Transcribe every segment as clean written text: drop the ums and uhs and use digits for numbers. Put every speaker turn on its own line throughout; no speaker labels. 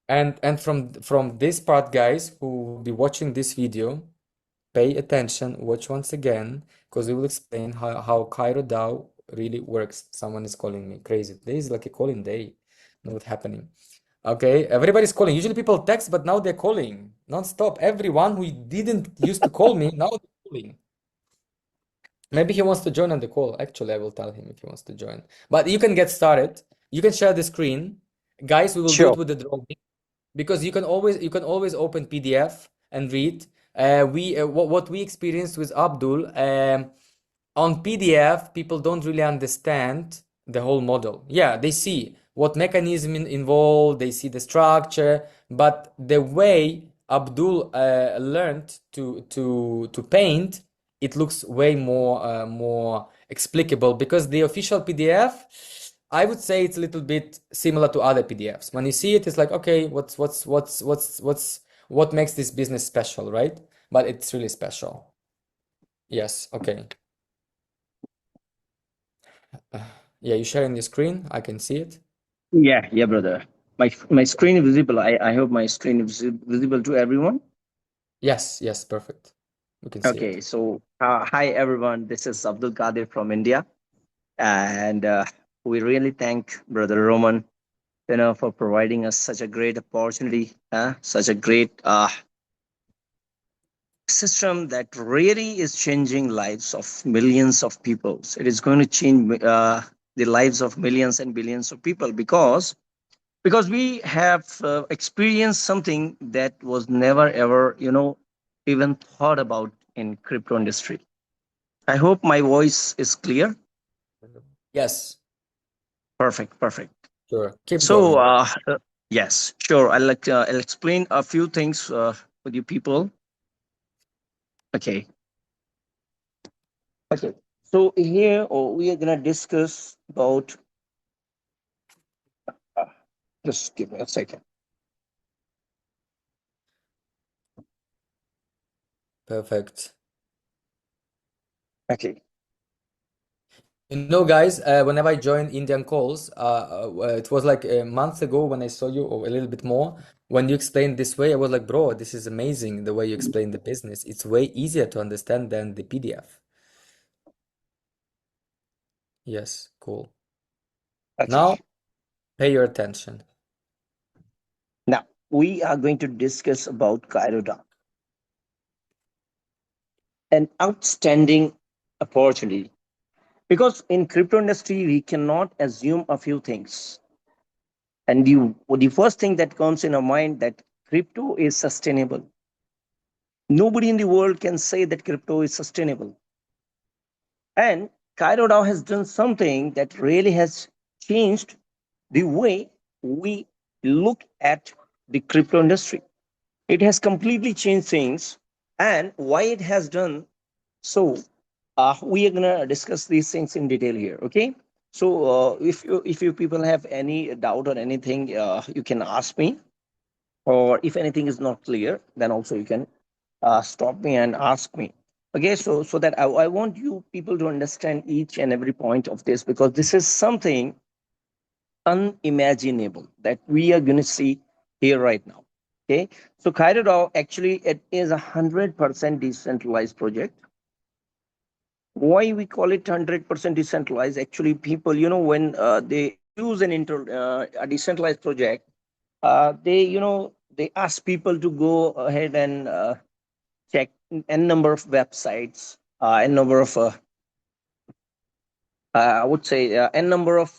And from this part, guys, who will be watching this video, pay attention, watch once again, because we will explain how Cairo DAO really works. Someone is calling me crazy. Today is like a calling day. Know what's happening. Okay, everybody's calling. Usually people text, but now they're calling non-stop. Everyone who didn't used to call me, now they're calling. Maybe he wants to join on the call. Actually, I will tell him if he wants to join. But you can get started. You can share the screen. Guys, we will do it
Sure.
with the drawing because you can always open PDF and read. We what we experienced with Abdul on PDF, people don't really understand the whole model. Yeah, they see what mechanism involved, they see the structure, but the way Abdul learned to paint, it looks way more explicable because the official PDF, I would say it's a little bit similar to other PDFs. When you see it, it's like, okay, what makes this business special, right? But it's really special. Yes, okay. Yeah, you sharing the screen? I can see it.
Yeah, yeah, brother. My screen is visible. I hope my screen is visible to everyone.
Yes, yes, perfect. We can see it.
Okay, so hi everyone. This is Abdul Qadir from India, and we really thank Brother Roman, for providing us such a great opportunity, such a great system that really is changing lives of millions of people. So it is going to change the lives of millions and billions of people because we have experienced something that was never ever even thought about in crypto industry. I hope my voice is clear.
Yes,
Perfect, perfect.
sure. Keep
So
going.
yes, sure, I'll explain a few things with you people. Okay. Okay, so here we are gonna discuss about uh, just give me a second.
Perfect.
Okay.
Guys, whenever I join Indian calls, it was like a month ago when I saw you, or a little bit more. When you explained this way, I was like, bro, this is amazing the way you explain the business. It's way easier to understand than the PDF. Yes, cool. Now,
Okay,
pay your attention.
now we are going to discuss about Cairo DAO, an outstanding opportunity. Because in crypto industry, we cannot assume a few things. And the first thing that comes in our mind that crypto is sustainable. Nobody in the world can say that crypto is sustainable. And Cairo DAO has done something that really has changed the way we look at the crypto industry. It has completely changed things. And why it has done so, we are gonna discuss these things in detail here. Okay. So if you people have any doubt or anything, you can ask me. Or if anything is not clear, then also you can stop me and ask me. Okay. So that I want you people to understand each and every point of this because this is something unimaginable that we are going to see here right now. Okay. So Cairo DAO actually it is 100% decentralized project. Why we call it 100% decentralized? Actually, people, when they use a decentralized project, they ask people to go ahead and check n number of websites, n number of I would say n number of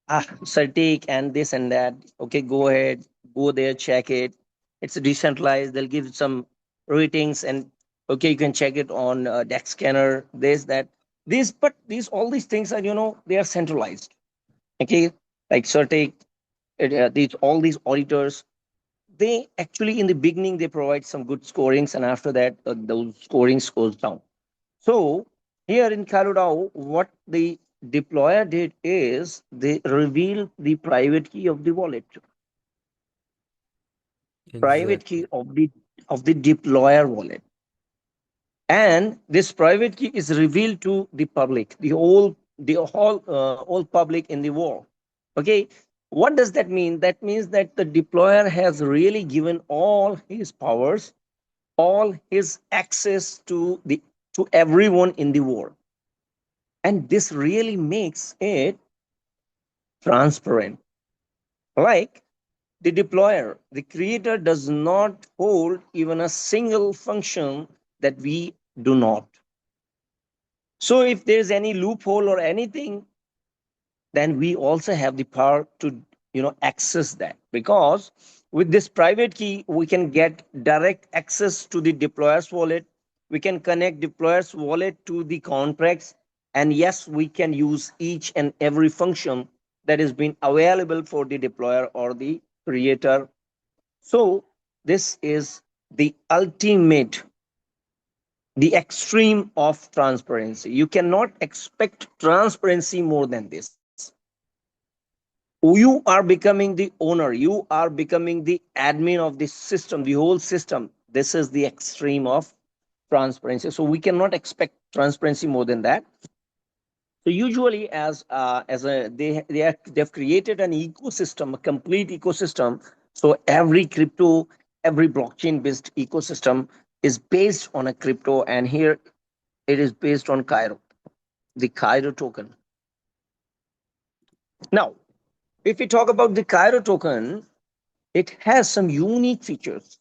Certic and this and that. Okay, go ahead, go there, check it. It's decentralized. They'll give some ratings, and okay, you can check it on Dex Scanner. This, that, this, but these all these things are they are centralized. Okay, like Certic, these all these auditors. They actually in the beginning they provide some good scorings, and after that those scorings goes down. So here in CaloDAO, what the deployer did is they reveal the private key of the wallet, private key
Exactly.
of the deployer wallet, and this private key is revealed to the public, the whole all public in the world. Okay, What does that mean? That means that the deployer has really given all his powers, all his access to everyone in the world. And this really makes it transparent. Like the deployer, the creator does not hold even a single function that we do not. So if there's any loophole or anything, then we also have the power to access that, because with this private key we can get direct access to the deployer's wallet. We can connect deployer's wallet to the contracts, and yes, we can use each and every function that has been available for the deployer or the creator. So this is the ultimate, the extreme of transparency. You cannot expect transparency more than this. You are becoming the owner, you are becoming the admin of the system, the whole system. This is the extreme of transparency, so we cannot expect transparency more than that. So usually as a they've created an ecosystem, a complete ecosystem. So every crypto, every blockchain based ecosystem is based on a crypto, and here it is based on Cairo, the Cairo token. Now if we talk about the Cairo token, it has some unique features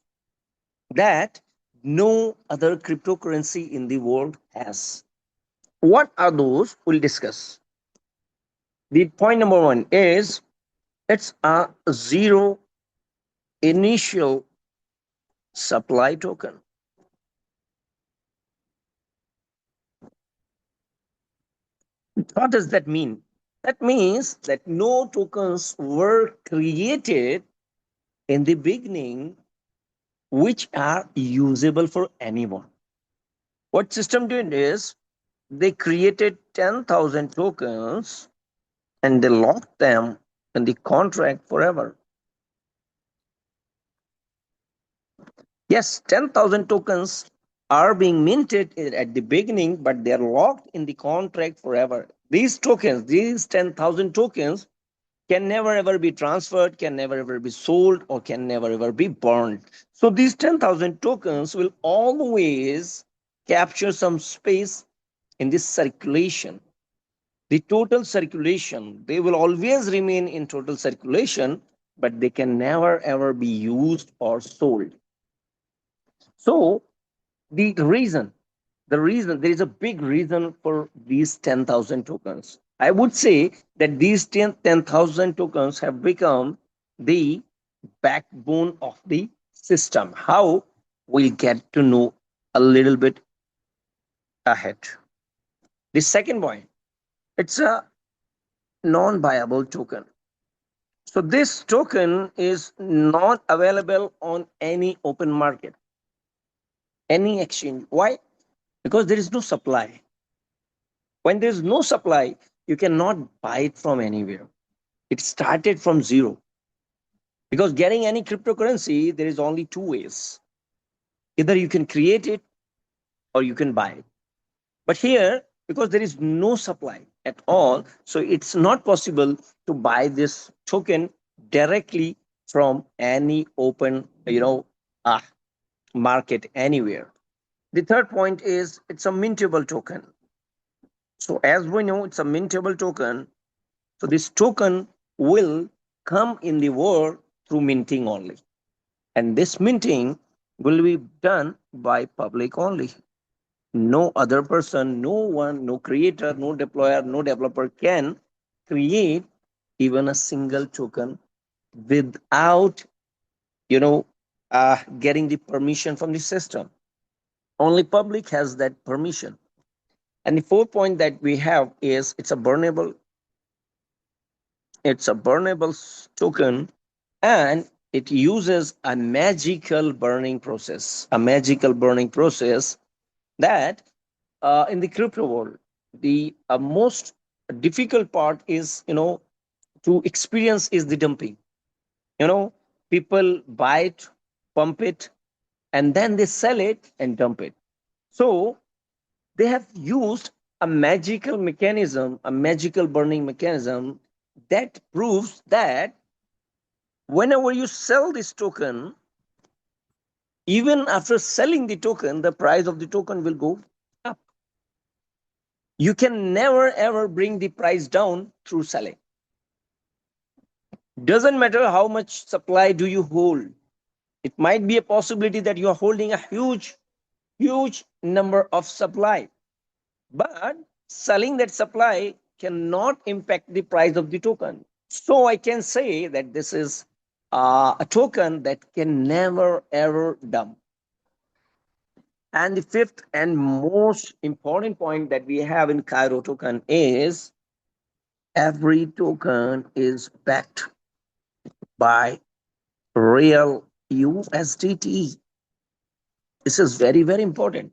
that no other cryptocurrency in the world has. What are those? We'll discuss. The point number one is it's a zero initial supply token. What does that mean? That means that no tokens were created in the beginning which are usable for anyone. What system did is they created 10,000 tokens and they locked them in the contract forever. Yes, 10,000 tokens are being minted at the beginning, but they're locked in the contract forever. These tokens, these 10,000 tokens, can never ever be transferred, can never ever be sold, or can never ever be burned. So these 10,000 tokens will always capture some space in this circulation. The total circulation, they will always remain in total circulation, but they can never ever be used or sold. So the reason there is a big reason for these 10,000 tokens. I would say that these 10,000 tokens have become the backbone of the system. How? We'll get to know a little bit ahead. The second point, it's a non-viable token. So this token is not available on any open market, any exchange. Why? Because there is no supply. When there's no supply, you cannot buy it from anywhere. It started from zero. Because getting any cryptocurrency, there is only two ways. Either you can create it or you can buy it. But here, because there is no supply at all, so it's not possible to buy this token directly from any open, uh, market anywhere. The third point is it's a mintable token. So as we know, it's a mintable token. So this token will come in the world through minting only. And this minting will be done by public only. No other person, no one, no creator, no deployer, no developer can create even a single token without, getting the permission from the system. Only public has that permission. And the fourth point that we have is it's a burnable token, and it uses a magical burning process that in the crypto world, the most difficult part is, to experience is the dumping. You know, people buy it, pump it, and then they sell it and dump it. So they have used a magical burning mechanism that proves that whenever you sell this token, even after selling the token, the price of the token will go up. You can never ever bring the price down through selling. Doesn't matter how much supply do you hold. It might be a possibility that you are holding a huge number of supply, but selling that supply cannot impact the price of the token. So I can say that this is a token that can never ever dump. And the fifth and most important point that we have in Cairo token is every token is backed by real USDT. This is very, very important.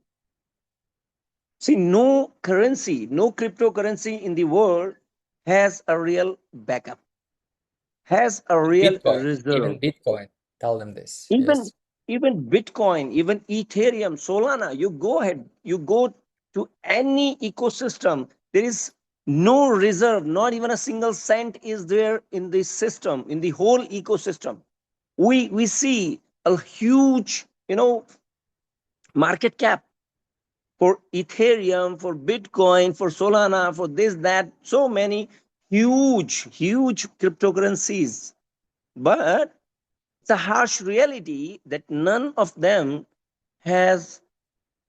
See, no currency, no cryptocurrency in the world has a real backup, has a real
Bitcoin, even
reserve.
Bitcoin. Tell them this.
Even
Yes.
even Bitcoin, even Ethereum, Solana, you go ahead, you go to any ecosystem, there is no reserve, not even a single cent is there in the system, in the whole ecosystem. We see a huge, market cap for Ethereum, for Bitcoin, for Solana, for this, that, so many huge cryptocurrencies. But it's a harsh reality that none of them has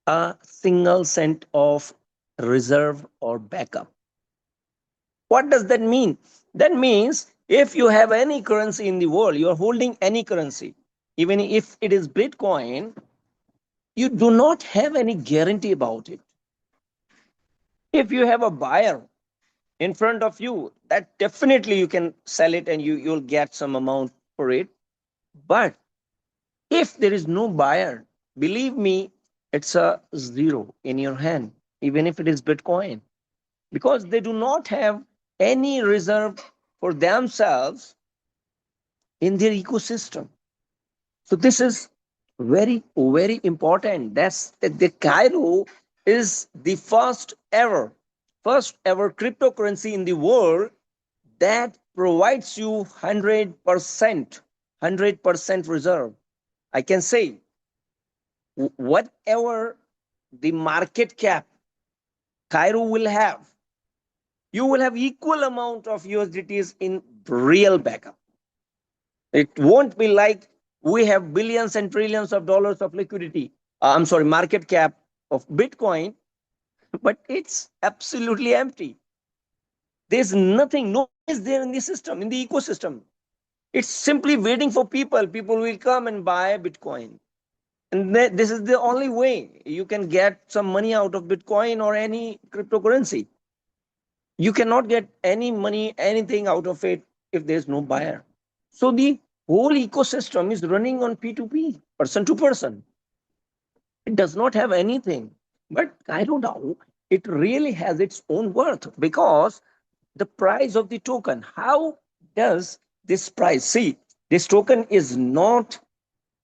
a single cent of reserve or backup. What does that mean? That means if you have any currency in the world, you are holding any currency, even if it is Bitcoin, you do not have any guarantee about it. If you have a buyer in front of you, that definitely you can sell it and you'll get some amount for it. But if there is no buyer, believe me, it's a zero in your hand, even if it is Bitcoin, because they do not have any reserve for themselves in their ecosystem. So this is very, very important. That's the Cairo is the first ever cryptocurrency in the world that provides you 100% reserve. I can say whatever the market cap Cairo will have, you will have equal amount of USDTs in real backup. It won't be like we have billions and trillions of dollars of liquidity. I'm sorry, market cap of Bitcoin, but it's absolutely empty. There's nothing, no money is there in the system, in the ecosystem. It's simply waiting for people. People will come and buy Bitcoin. And this is the only way you can get some money out of Bitcoin or any cryptocurrency. You cannot get any money, anything out of it if there's no buyer. So the whole ecosystem is running on P2P, person to person. It does not have anything. But Cairo DAO, it really has its own worth because the price of the token, how does this price see? This token is not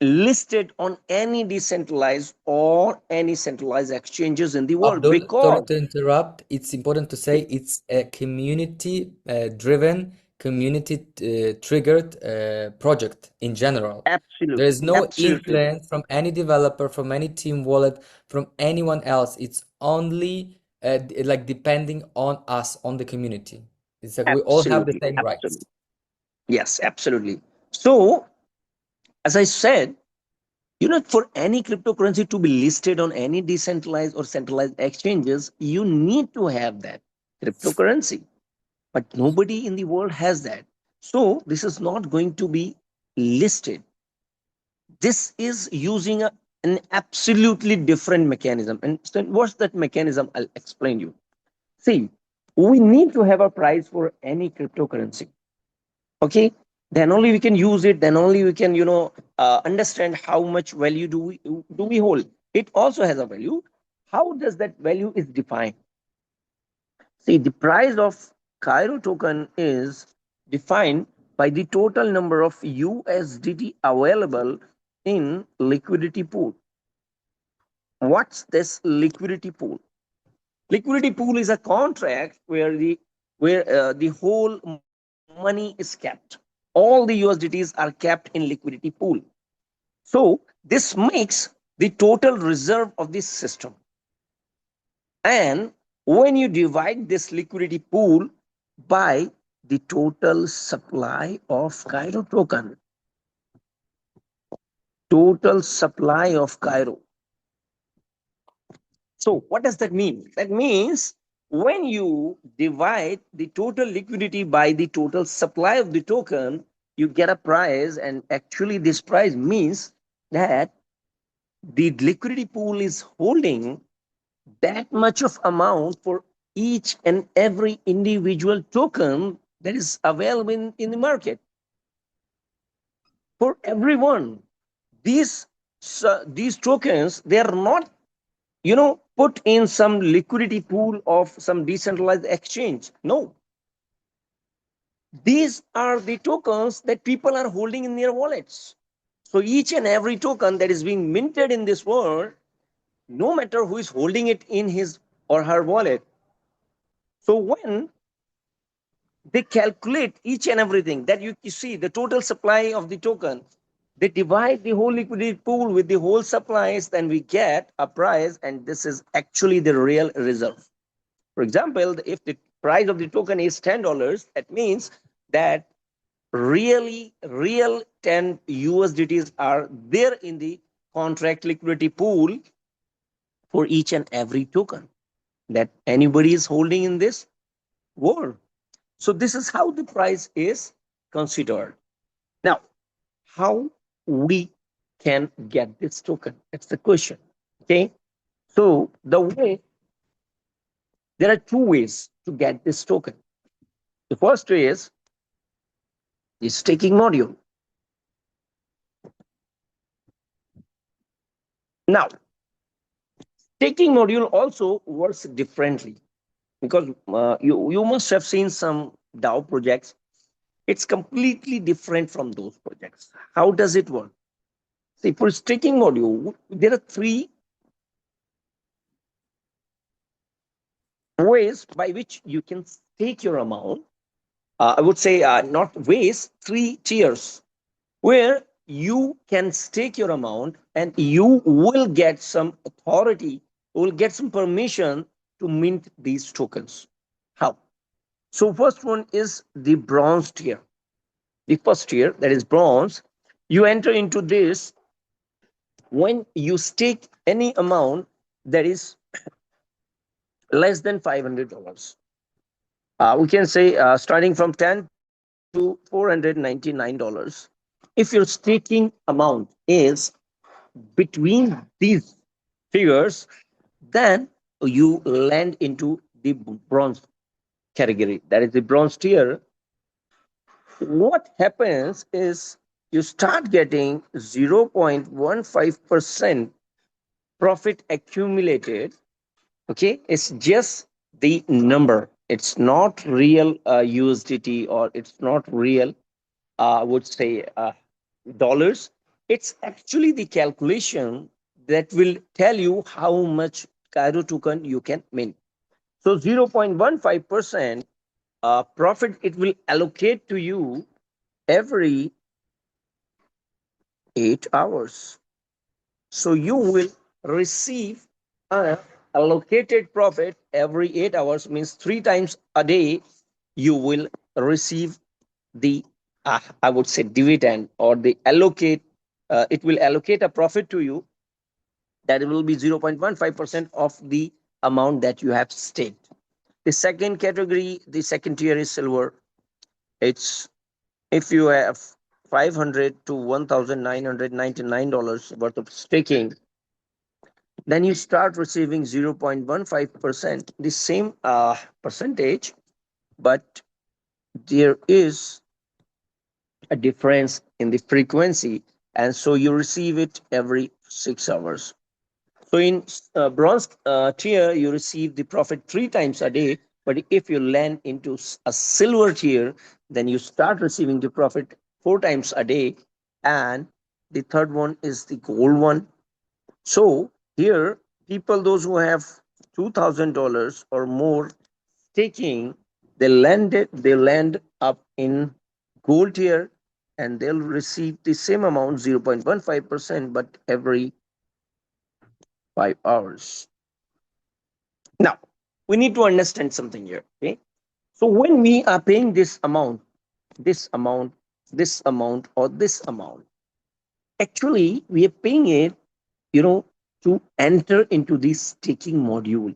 listed on any decentralized or any centralized exchanges in the world
Abdul, sorry
because
to interrupt. It's important to say it's a community driven, community triggered project in general. There
absolutely,
is no
absolutely,
influence from any developer, from any team wallet, from anyone else. It's only like depending on us, on the community. It's like we all have the
absolutely,
same rights.
absolutely. Yes, absolutely. So, as I said, for any cryptocurrency to be listed on any decentralized or centralized exchanges, you need to have that cryptocurrency. But nobody in the world has that. So, this is not going to be listed. This is using an absolutely different mechanism. And so what's that mechanism? I'll explain you. See, we need to have a price for any cryptocurrency. Okay, then only we can use it, then only we can understand how much value do we hold. It also has a value. How does that value is defined? See, the price of Cairo token is defined by the total number of USDT available in liquidity pool. What's this liquidity pool? Liquidity pool is a contract where the whole market money is kept. All the USDTs are kept in liquidity pool. So this makes the total reserve of this system. And when you divide this liquidity pool by the total supply of Cairo token, total supply of Cairo. So what does that mean? That means when you divide the total liquidity by the total supply of the token, you get a price. And actually, this price means that the liquidity pool is holding that much of amount for each and every individual token that is available in the market for everyone. These these tokens, they are not, put in some liquidity pool of some decentralized exchange. No, these are the tokens that people are holding in their wallets. So each and every token that is being minted in this world, no matter who is holding it in his or her wallet. So when they calculate each and everything that you see the total supply of the token, they divide the whole liquidity pool with the whole supplies, then we get a price, and this is actually the real reserve. For example, if the price of the token is $10, that means that real 10 USDTs are there in the contract liquidity pool for each and every token that anybody is holding in this world. So this is how the price is considered. Now, how we can get this token? That's the question. Okay. So there are two ways to get this token. The first way is the staking module. Now, staking module also works differently because you must have seen some DAO projects. It's completely different from those projects. How does it work? See, for staking module, there are three ways by which you can stake your amount. I would say not ways, three tiers where you can stake your amount and you will get some authority, will get some permission to mint these tokens. How? So first one is the bronze tier. The first tier, that is bronze, you enter into this when you stake any amount that is less than $500. We can say starting from 10 to $499. If your staking amount is between these figures, then you land into the bronze category. That is the bronze tier. What happens is you start getting 0.15% profit accumulated. Okay, it's just the number. It's not real USDT, or it's not real, I would say, dollars. It's actually the calculation that will tell you how much Cairo token you can mint. So 0.15% profit it will allocate to you every 8 hours. So you will receive an allocated profit every 8 hours, means 3 times a day you will receive the I would say dividend, or the allocate. It will allocate a profit to you that will be 0.15% of the amount that you have staked. The second category, the second tier is silver. It's if you have $500 to $1,999 worth of staking, then you start receiving 0.15%, the same percentage, but there is a difference in the frequency, and so you receive it every 6 hours. So in bronze tier, you receive the profit 3 times a day. But if you land into a silver tier, then you start receiving the profit 4 times a day. And the third one is the gold one. So here, people, those who have $2,000 or more staking, They land up in gold tier, and they'll receive the same amount, 0.15%, but every 5 hours. Now, we need to understand something here. Okay. So when we are paying this amount, this amount, this amount, or this amount, actually we are paying it, you know, to enter into this staking module.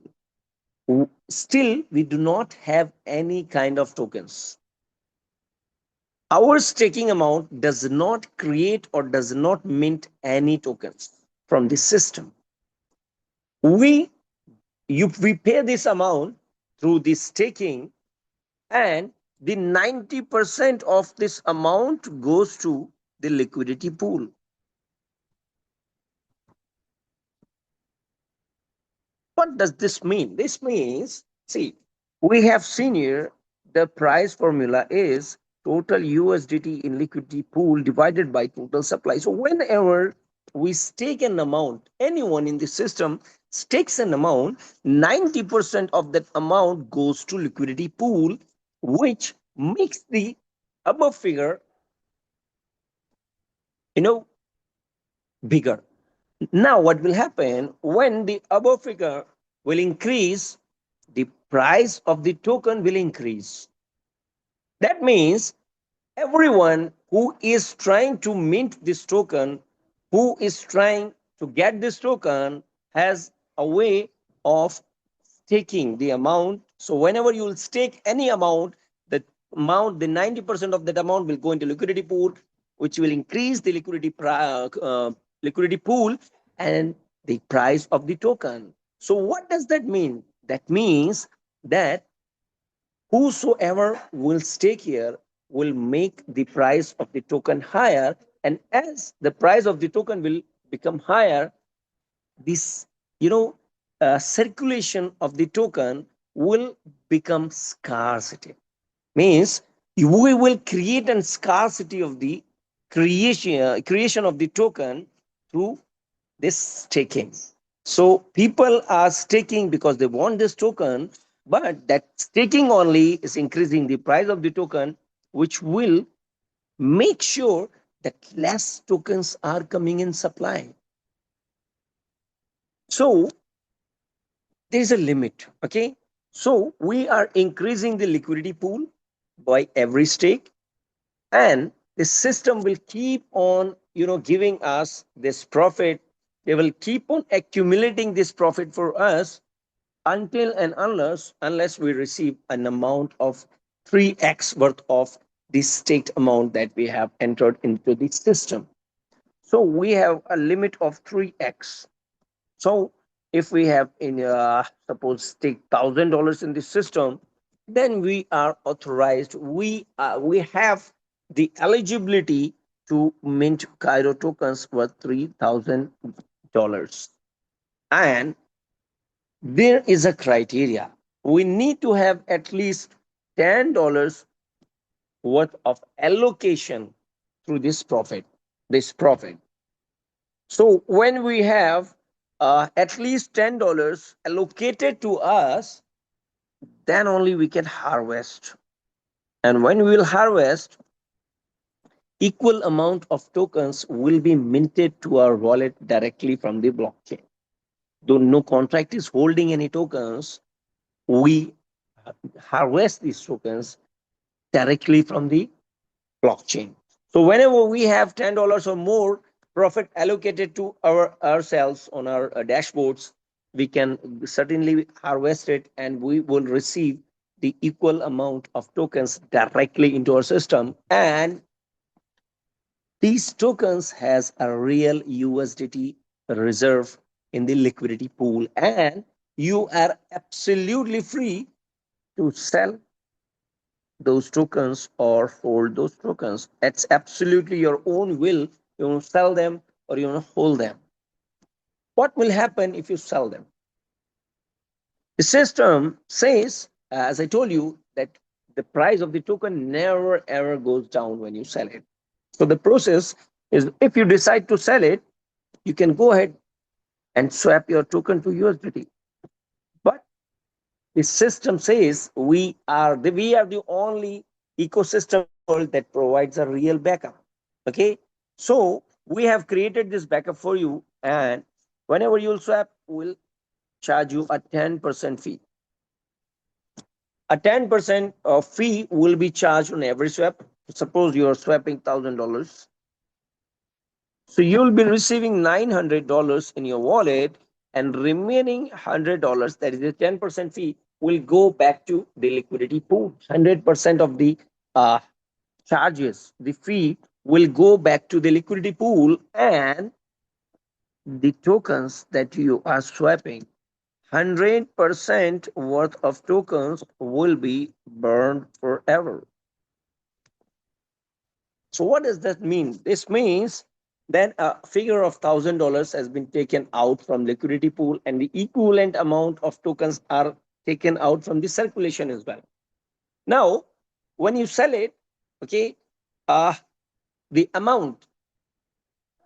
Still, we do not have any kind of tokens. Our staking amount does not create or does not mint any tokens from the system. We we pay this amount through the staking, and the 90% of this amount goes to the liquidity pool. What does this mean? This means, see, we have seen here the price formula is total USDT in liquidity pool divided by total supply. So whenever we stake an amount, anyone in the system stakes an amount, 90% of that amount goes to liquidity pool, which makes the above figure, you know, bigger. Now, what will happen when the above figure will increase? The price of the token will increase. That means everyone who is trying to mint this token, who is trying to get this token, has a way of staking the amount. So whenever you will stake any amount, the 90% of that amount will go into liquidity pool, which will increase the liquidity pool and the price of the token. So what does that mean? That means that whosoever will stake here will make the price of the token higher, and as the price of the token will become higher, this, you know, circulation of the token will become scarcity. Means we will create a scarcity of the creation of the token through this staking. So people are staking because they want this token, but that staking only is increasing the price of the token, which will make sure that less tokens are coming in supply. So there is a limit. Okay. So we are increasing the liquidity pool by every stake, and the system will keep on, giving us this profit. They will keep on accumulating this profit for us until and unless we receive an amount of 3x worth of the staked amount that we have entered into the system. So we have a limit of 3x. So if we have in suppose stake $1,000 in the system, then we are authorized. We have the eligibility to mint Cairo tokens worth $3,000, and there is a criteria. We need to have at least $10 worth of allocation through this profit. This profit. So when we have at least $10 allocated to us, then only we can harvest. And when we will harvest, equal amount of tokens will be minted to our wallet directly from the blockchain. Though no contract is holding any tokens, we harvest these tokens directly from the blockchain. So whenever we have $10 or more profit allocated to ourselves on our dashboards, we can certainly harvest it, and we will receive the equal amount of tokens directly into our system. And these tokens has a real USDT reserve in the liquidity pool, and you are absolutely free to sell those tokens or hold those tokens. It's absolutely your own will. You want to sell them or you want to hold them. What will happen if you sell them? The system says, as I told you, that the price of the token never ever goes down when you sell it. So the process is, if you decide to sell it, you can go ahead and swap your token to USDT. But The system says we are the only ecosystem in the world that provides a real backup. Okay, so we have created this backup for you, and whenever you'll swap, we'll charge you a 10% fee. A 10% of fee will be charged on every swap. Suppose you are swapping $1,000, so you'll be receiving $900 in your wallet, and remaining $100, that is the 10% fee, will go back to the liquidity pool. 100% of the uh, charges, the fee, will go back to the liquidity pool, and the tokens that you are swapping, 100% worth of tokens will be burned forever. So what does that mean? This means then a figure of $1,000 has been taken out from liquidity pool, and the equivalent amount of tokens are taken out from the circulation as well. Now, when you sell it, okay, uh, the amount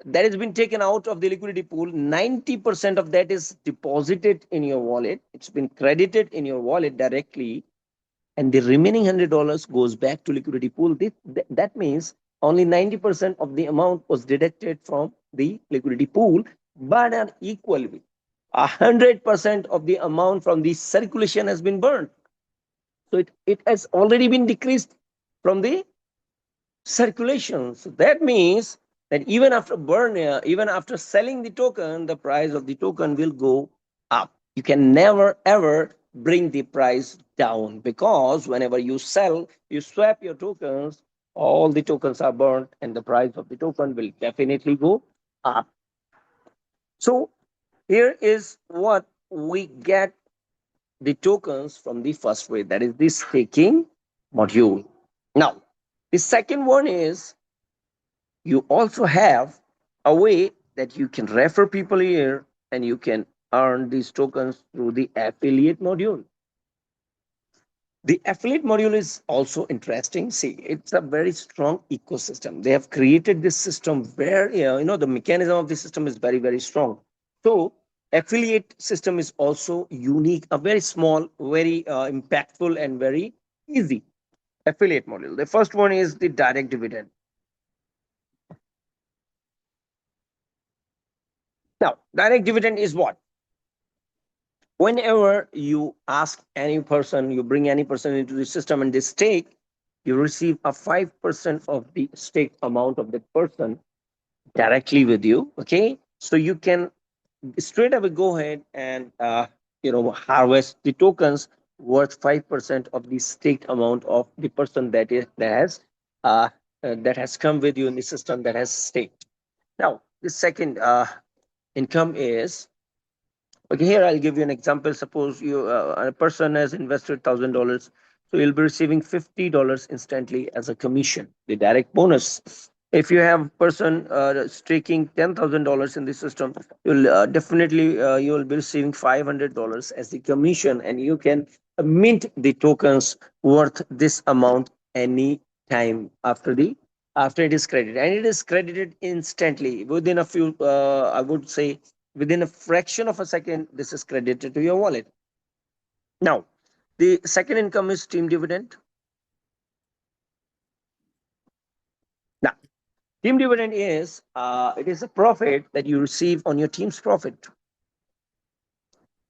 that has been taken out of the liquidity pool, 90% of that is deposited in your wallet. It's been credited in your wallet directly, and the remaining $100 goes back to liquidity pool. That means only 90% of the amount was deducted from the liquidity pool, but an equally 100% of the amount from the circulation has been burned. So it has already been decreased from the circulation. So that means that even after selling the token, the price of the token will go up. You can never ever bring the price down, because whenever you sell, you swap your tokens, all the tokens are burned, and the price of the token will definitely go up. So here is what we get the tokens from the first way, that is the staking module. Now, the second one is you also have a way that you can refer people here, and you can earn these tokens through the affiliate module. The affiliate module is also interesting. See, it's a very strong ecosystem. They have created this system where the mechanism of the system is very, very strong. So affiliate system is also unique, a very small, very impactful, and very easy affiliate module. The first one is the direct dividend. Now, direct dividend is what? Whenever you ask any person, you bring any person into the system and they stake, you receive a 5% of the stake amount of that person directly with you. Okay, so you can straight away go ahead and harvest the tokens worth 5% of the staked amount of the person that has come with you in the system, that has staked. Now, the second income is, okay, here I'll give you an example. Suppose a person has invested $1,000, so you'll be receiving $50 instantly as a commission, the direct bonus. If you have a person staking $10,000 in the system, you'll definitely you'll be receiving $500 as the commission, and you can mint the tokens worth this amount any time after it is credited, and it is credited instantly within a few. I would say within a fraction of a second, this is credited to your wallet. Now, the second income is team dividend. Now, team dividend is it is a profit that you receive on your team's profit.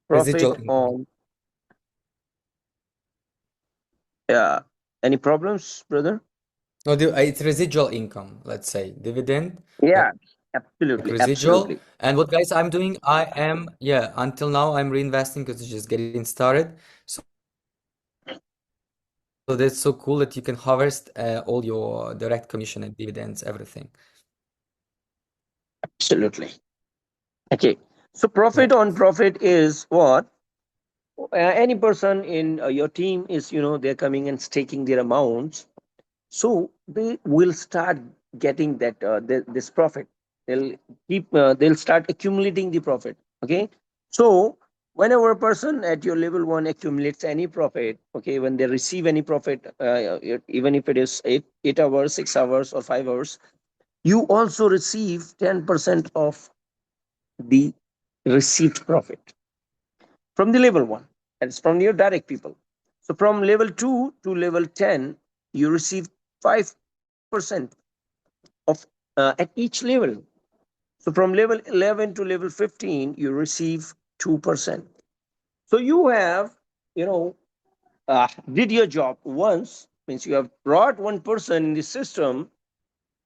Residual
Profit
income.
on any problems, brother?
No, it's residual income, let's say. Dividend,
Yeah,
like
absolutely,
residual.
absolutely,
And what, guys, I'm doing, yeah, until now, I'm reinvesting because it's just getting started. So that's so cool that you can harvest all your direct commission and dividends, everything.
absolutely. Okay, so
Yeah.
profit on profit is what? Any person in your team is, they're coming and staking their amounts, so they will start getting this profit. They'll start accumulating the profit. Okay, so whenever a person at your level one accumulates any profit, okay, when they receive any profit, even if it is 8 hours, 6 hours, or 5 hours, you also receive 10% of the received profit from the level one. and it's from your direct people. So from level 2 to level 10, you receive 5% of at each level. So from level 11 to level 15, you receive 2%. So you have, you know, did your job once, means you have brought one person in the system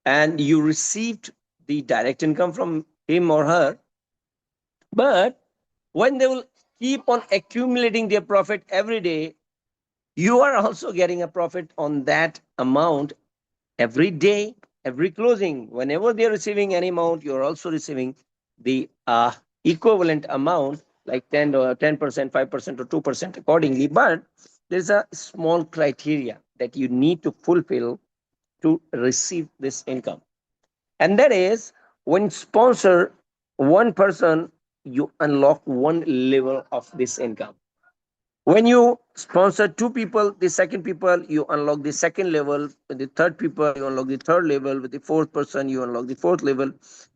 and you received the direct income from him or her. But when they will keep on accumulating their profit every day, you are also getting a profit on that amount every day, every closing. Whenever they're receiving any amount, you're also receiving the equivalent amount, like 10 or 10%, 5%, or 2% accordingly. But there's a small criteria that you need to fulfill to receive this income. And that is, when sponsor one person, you unlock one level of this income. When you sponsor two people, the second people, you unlock the second level. With the third people, you unlock the third level. With the fourth person, you unlock the fourth level.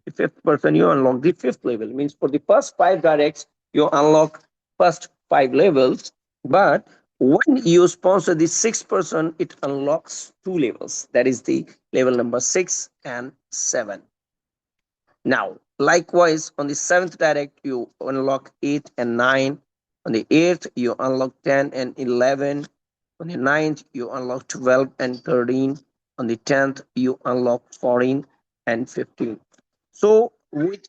The fifth person, you unlock the fifth level. Means for the first five directs, you unlock first five levels. But when you sponsor the sixth person, it unlocks two levels. That is the level number 6 and 7. Now, likewise, on the seventh direct, you unlock 8 and 9. On the eighth, you unlock 10 and 11. On the ninth, you unlock 12 and 13. On the 10th, you unlock 14 and 15. So, with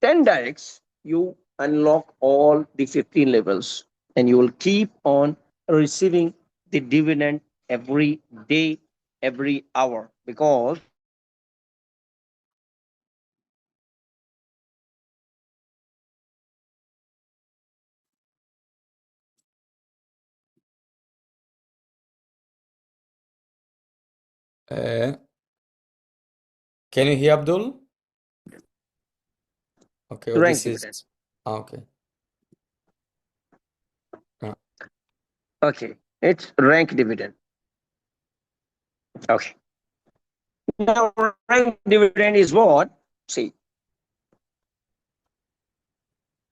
10 directs, you unlock all the 15 levels, and you will keep on receiving the dividend every day, every hour, because
Uh, can you hear Abdul? Okay, or
rank
this
dividend.
is okay. Uh,
Okay, it's rank dividend. Okay. Now, rank dividend is what? See,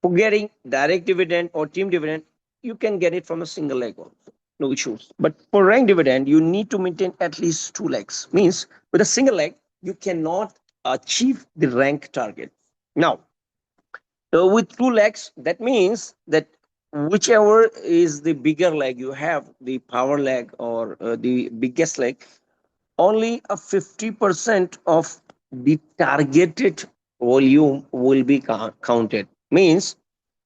for getting direct dividend or team dividend, you can get it from a single leg also. No issues. But for rank dividend, you need to maintain at least two legs. Means with a single leg, you cannot achieve the rank target. Now, with two legs, that means that whichever is the bigger leg you have, the power leg or the biggest leg, only a 50% of the targeted volume will be counted. Means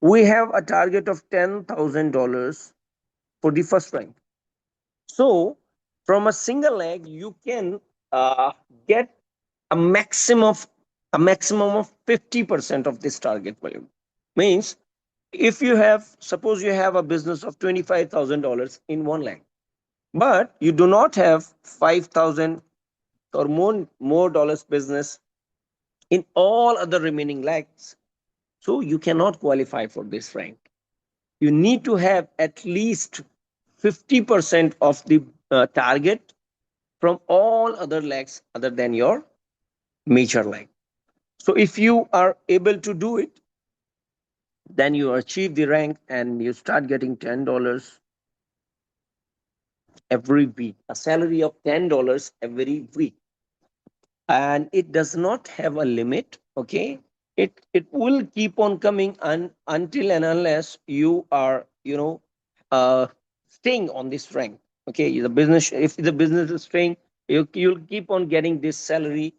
we have a target of $10,000 for the first rank. So from a single leg, you can get a maximum of 50% of this target volume. Means if you have, suppose you have a business of $25,000 in one leg, but you do not have 5,000 or more dollars business in all other remaining legs, so you cannot qualify for this rank. You need to have at least 50% of the target from all other legs other than your major leg. So if you are able to do it, then you achieve the rank and you start getting $10 every week, a salary of $10 every week. And it does not have a limit. Okay, it will keep on coming until and unless you are, uh staying on this rank. Okay, the business, if the business is staying, you'll keep on getting this salary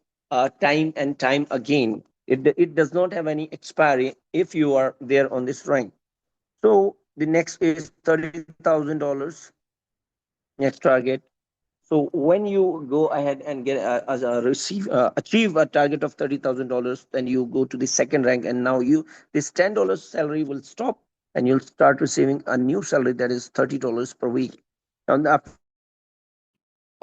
time and time again. It does not have any expiry if you are there on this rank. So the next is $30,000 next target. So when you go ahead and get as a achieve a target of $30,000, then you go to the second rank, and now this $10 salary will stop, and you'll start receiving a new salary that is $30 per week. And after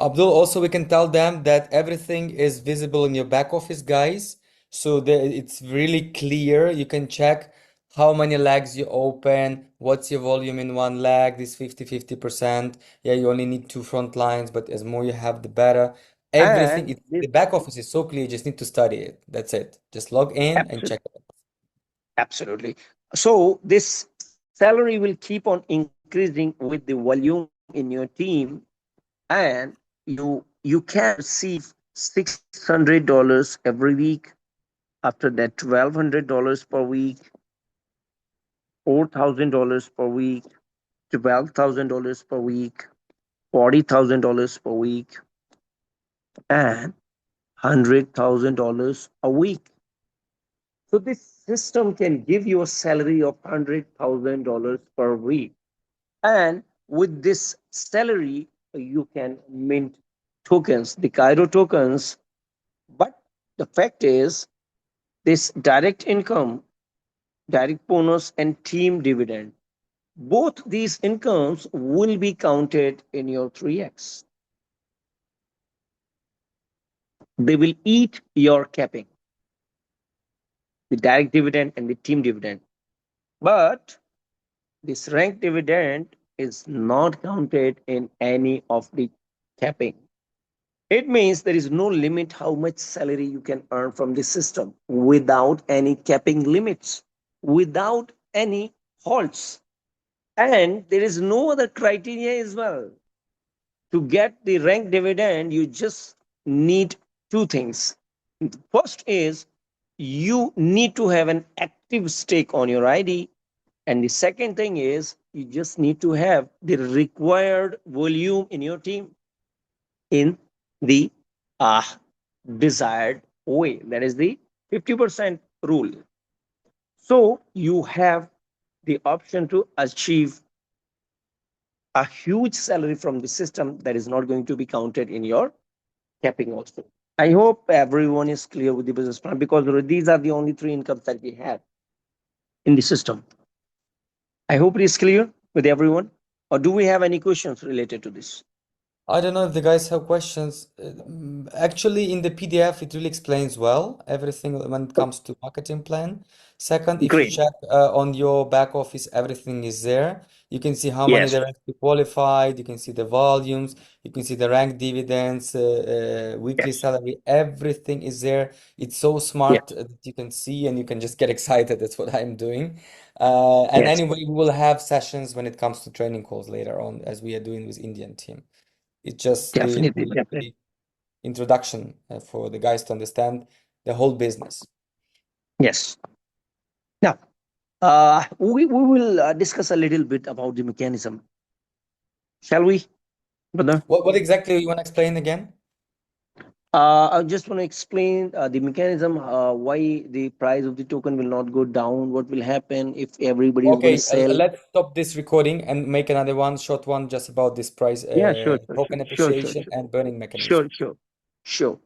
Abdul, also we can tell them that everything is visible in your back office, guys. So it's really clear. You can check how many legs you open, what's your volume in one leg, this 50-50%. Yeah, you only need two front lines, but as more you have, the better. Everything,
and
the back office is so clear, you just need to study it. That's it. Just log in and
this
check it.
absolutely. So this salary will keep on increasing increasing with the volume in your team, and you can receive $600 every week. After that, $1,200 per week, $4,000 per week, $12,000 per week, $40,000 per week, and $100,000 a week. So this system can give you a salary of $100,000 per week. And with this salary, you can mint tokens, the Cairo tokens. But the fact is, this direct income, direct bonus, and team dividend, both these incomes will be counted in your 3x. They will eat your capping, the direct dividend and the team dividend. But this rank dividend is not counted in any of the capping. It means there is no limit how much salary you can earn from the system without any capping limits, without any halts. And there is no other criteria as well. To get the rank dividend, you just need two things. First is you need to have an active stake on your ID. And the second thing is you just need to have the required volume in your team in the uh, desired way. That is the 50% rule. So you have the option to achieve a huge salary from the system that is not going to be counted in your capping also. I hope everyone is clear with the business plan because these are the only three incomes that we have in the system. I hope it is clear with everyone. Or do we have any questions related to this?
I don't know if the guys have questions. Actually, in the PDF, it really explains well everything when it comes to marketing plan. Second, if you
Great.
check on your back office, everything is there. You can see how many
Yes.
directly qualified. You can see the volumes. You can see the rank dividends, weekly
Yes.
salary. Everything is there. It's so
Yes.
smart that you can see and you can just get excited. That's what I'm doing. And
Yes.
anyway, we will have sessions when it comes to training calls later on, as we are doing with Indian team. It's just
Definitely. Definitely.
the introduction for the guys to understand the whole business.
Yes. Now, we will discuss a little bit about the mechanism. Shall we, brother?
What exactly you want to explain again?
I just want to explain the mechanism, why the price of the token will not go down, what will happen if everybody is going to
Okay,
sell.
let's stop this recording and make another one, short one, just about this price,
Yeah, sure, sure, sure,
token
sure, sure,
appreciation
sure,
and burning
sure,
mechanism.
sure, sure.